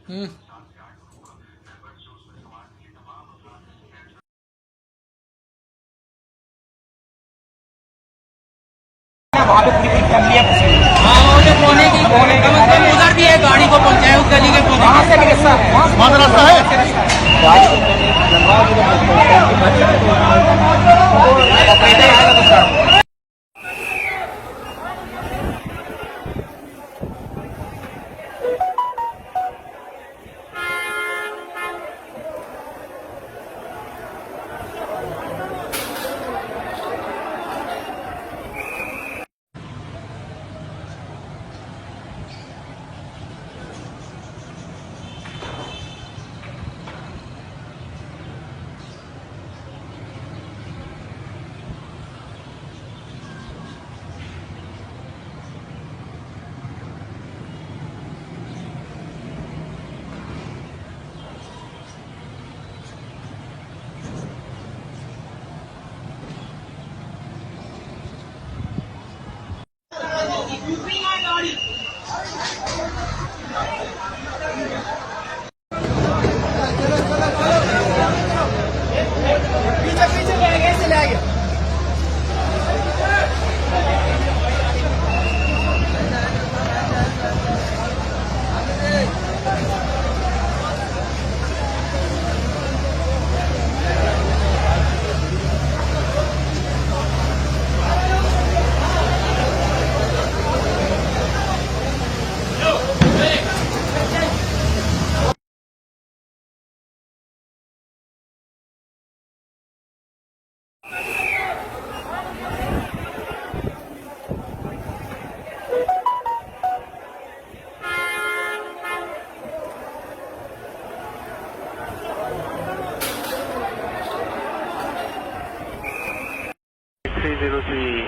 वहाँ पे पूरी पूरी फैमिली कोने की कोने कम से कम उधर भी है, गाड़ी को पहुँचाए उस गली के वहाँ से रास्ता है, वहाँ से रास्ता है गाड़ी को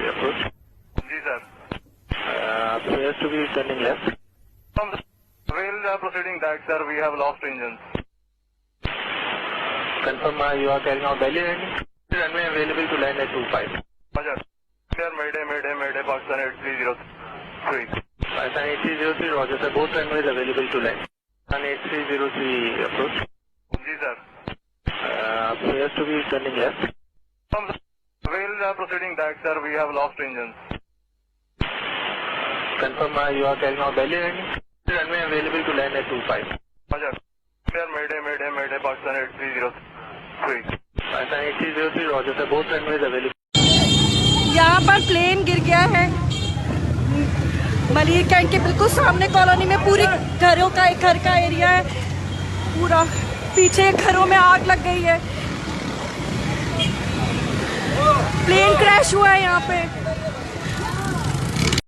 approach. जी sir. Appears to be turning left. From the rail proceeding that sir, we have lost engines. Confirm you are carrying out Delhi landing. Runway available to land at 25. Roger. Sir, Mayday, Pakistan 8303. Pakistan 8303, Roger sir. Both runways available to land. Pakistan 8303 approach. जी sir. Appears to be turning left. From the rail proceeding that sir, we have lost engines. Confirm you are carrying out Delhi landing. Runway available to land at 25. Roger. Sir, Mayday, Pakistan 8303. Pakistan 8303, Roger sir. Both runways available. यहाँ पर plane गिर गया है Malir cantt के बिल्कुल सामने colony में। पूरी घरों का एक घर का एरिया है, पूरा पीछे घरों में आग लग गई है। प्लेन क्रैश हुआ है यहाँ पे।